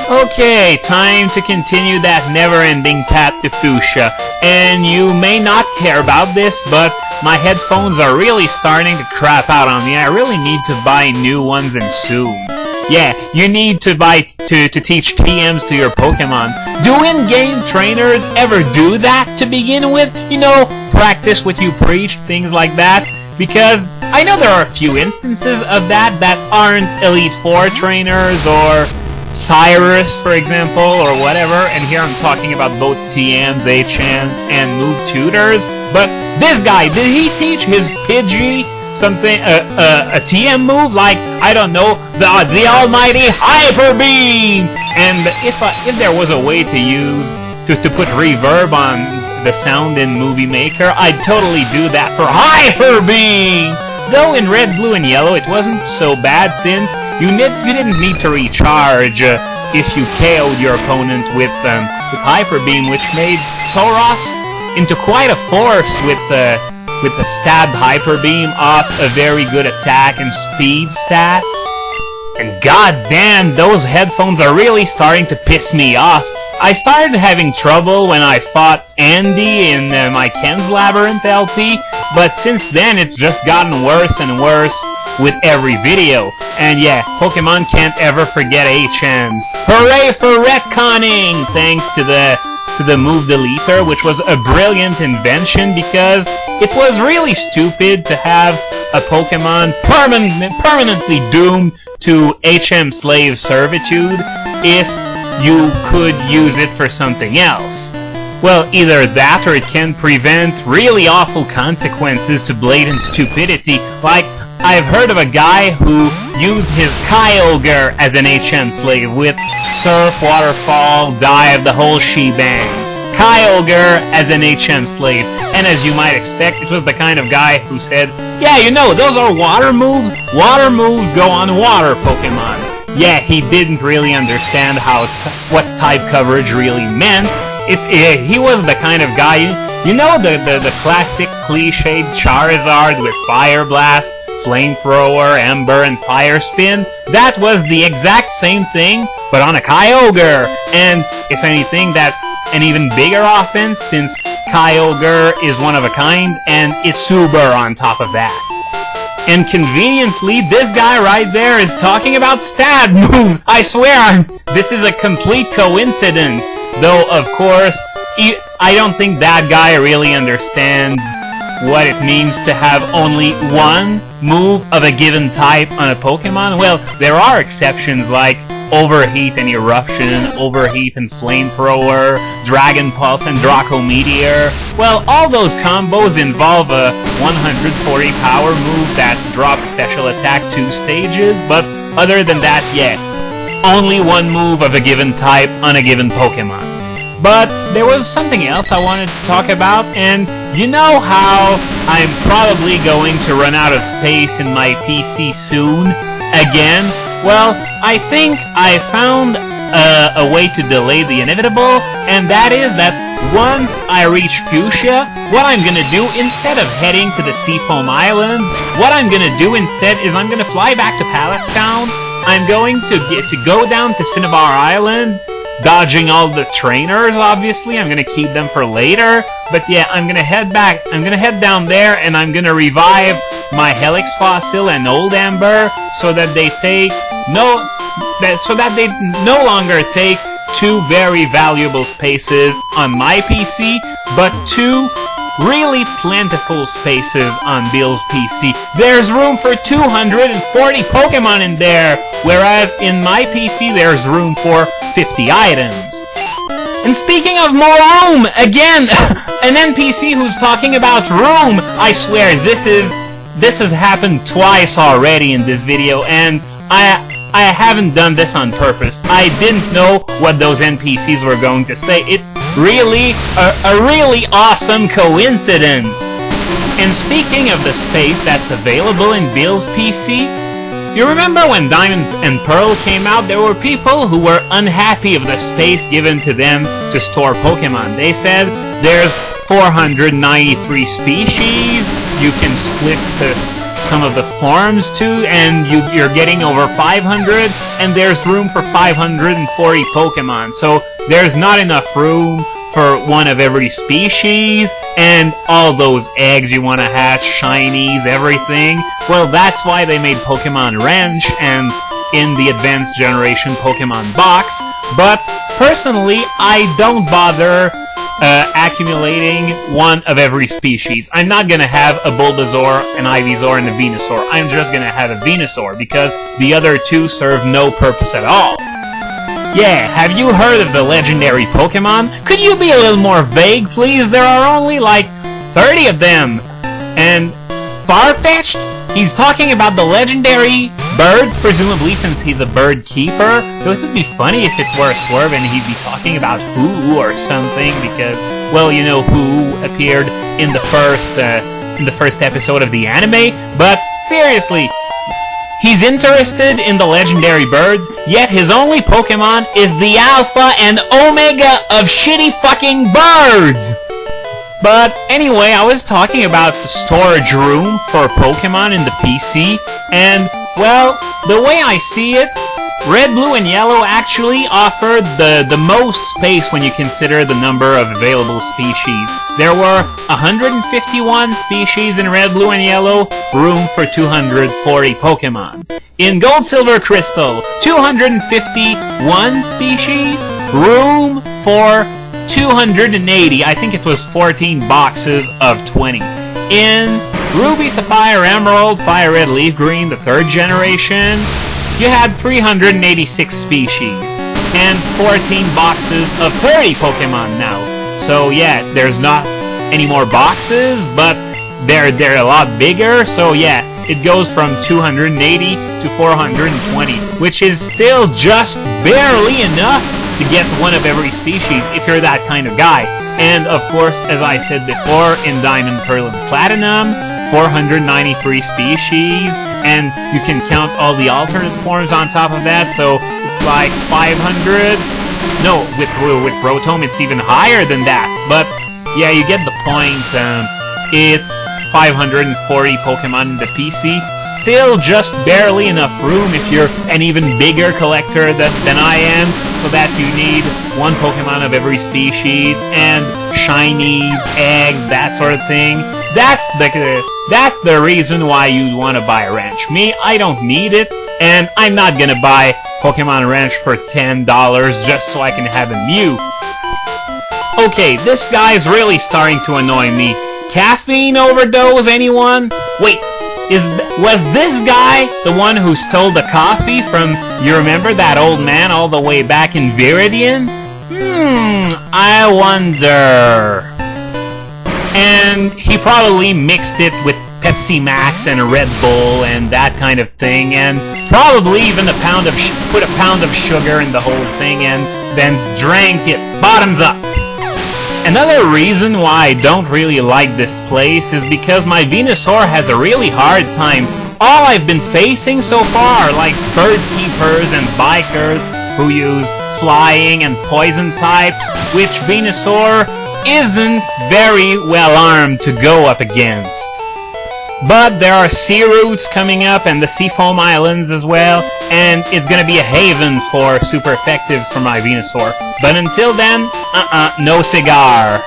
Okay, time to continue that never-ending path to fuchsia. And you may not care about this, but my headphones are really starting to crap out on me. I really need to buy new ones and soon. Yeah, you need to buy to teach TMs to your Pokemon. Do in-game trainers ever do that to begin with? You know, practice what you preach, things like that? Because I know there are a few instances of that aren't Elite Four trainers or Cyrus, for example, or whatever, and here I'm talking about both TMs, HMs, and move tutors. But this guy, did he teach his Pidgey something, a TM move, like, I don't know, the almighty Hyper Beam? And if there was a way to use, to put reverb on the sound in Movie Maker, I'd totally do that for Hyper Beam! Though in red, blue, and yellow it wasn't so bad, since you didn't need to recharge if you KO'd your opponent with Hyper Beam, which made Tauros into quite a force with the stabbed Hyper Beam off a very good attack and speed stats. And goddamn, those headphones are really starting to piss me off. I started having trouble when I fought Andy in my Ken's Labyrinth LP, but since then it's just gotten worse and worse with every video. And yeah, Pokemon can't ever forget HMs. Hooray for retconning! Thanks to the move deleter, which was a brilliant invention because it was really stupid to have a Pokemon permanently doomed to HM slave servitude if you could use it for something else. Well, either that or it can prevent really awful consequences to blatant stupidity, like I've heard of a guy who used his Kyogre as an HM slave with Surf, Waterfall, Dive, the whole shebang. Kyogre as an HM slave, and as you might expect, it was the kind of guy who said, yeah, you know, those are water moves. Water moves go on water Pokemon. Yeah, he didn't really understand what type coverage really meant. He was the kind of guy, you know, the classic cliched Charizard with Fire Blast, Flamethrower, Ember, and Fire Spin? That was the exact same thing, but on a Kyogre. And if anything, that's an even bigger offense, since Kyogre is one of a kind, and it's Uber on top of that. And conveniently, this guy right there is talking about stab moves! I swear, this is a complete coincidence. Though, of course, I don't think that guy really understands what it means to have only one move of a given type on a Pokemon. Well, there are exceptions like Overheat and Eruption, Overheat and Flamethrower, Dragon Pulse and Draco Meteor. Well, all those combos involve a 140 power move that drops special attack 2 stages, but other than that, yeah, only one move of a given type on a given Pokemon. But there was something else I wanted to talk about, and you know how I'm probably going to run out of space in my PC soon? Again? Well, I think I found a way to delay the inevitable, and that is that once I reach Fuchsia, what I'm gonna do, instead of heading to the Seafoam Islands, what I'm gonna do instead is I'm gonna fly back to Pallet Town. I'm going to go down to Cinnabar Island, dodging all the trainers, obviously. I'm gonna keep them for later. But yeah, I'm gonna head back. I'm gonna head down there, and I'm gonna revive my Helix Fossil and Old Amber so that they no longer take 2 very valuable spaces on my PC, but 2 really plentiful spaces on Bill's PC. There's room for 240 Pokemon in there, whereas in my PC there's room for 50 items. And speaking of more room, again, an NPC who's talking about room, I swear this has happened twice already in this video, and I haven't done this on purpose. I didn't know what those NPCs were going to say. It's really a really awesome coincidence. And speaking of the space that's available in Bill's PC, you remember when Diamond and Pearl came out, there were people who were unhappy of the space given to them to store Pokemon. They said there's 493 species, you can split some of the forms too, and you're getting over 500, and there's room for 540 Pokemon. So there's not enough room for one of every species, and all those eggs you want to hatch, shinies, everything. Well, that's why they made Pokemon Wrench and in the Advanced Generation Pokemon box. But personally, I don't bother accumulating one of every species. I'm not gonna have a Bulbasaur, an Ivysaur, and a Venusaur. I'm just gonna have a Venusaur because the other two serve no purpose at all. Yeah, have you heard of the legendary Pokemon? Could you be a little more vague, please? There are only like 30 of them. And Farfetch'd? He's talking about the legendary birds, presumably since he's a bird keeper. Though it would be funny if it were a Swerve and he'd be talking about Who or something, because, well, you know, Who appeared in the first episode of the anime. But seriously, he's interested in the legendary birds, yet his only Pokemon is the Alpha and Omega of shitty fucking birds! But anyway, I was talking about the storage room for Pokemon in the PC, and, well, the way I see it, Red, Blue, and Yellow actually offer the most space when you consider the number of available species. There were 151 species in Red, Blue, and Yellow, room for 240 Pokemon. In Gold, Silver, Crystal, 251 species, room for 280. I think it was 14 boxes of 20. In Ruby, Sapphire, Emerald, Fire Red, Leaf Green, the 3rd generation, you had 386 species and 14 boxes of 30 Pokemon now. So yeah, there's not any more boxes, but they're a lot bigger. So yeah, it goes from 280 to 420, which is still just barely enough to get one of every species if you're that kind of guy. And of course, as I said before, in Diamond, Pearl, and Platinum, 493 species, and you can count all the alternate forms on top of that, so it's like 500. No, with Rotom it's even higher than that, but yeah, you get the point. It's 540 Pokemon in the PC, still just barely enough room if you're an even bigger collector than I am, so that you need one Pokemon of every species, and shinies, eggs, that sort of thing. That's the reason why you'd want to buy Wrench. Me, I don't need it, and I'm not gonna buy Pokemon Wrench for $10 just so I can have a Mew. Okay, this guy's really starting to annoy me. Caffeine overdose, anyone? Wait, was this guy the one who stole the coffee from, you remember that old man all the way back in Viridian? I wonder. And he probably mixed it with Pepsi Max and a Red Bull and that kind of thing, and probably even put a pound of sugar in the whole thing and then drank it bottoms up. Another reason why I don't really like this place is because my Venusaur has a really hard time. All I've been facing so far are like bird keepers and bikers who use flying and poison types, which Venusaur isn't very well armed to go up against. But there are sea routes coming up and the Seafoam Islands as well, and it's gonna be a haven for super effectives for my Venusaur. But until then, no cigar.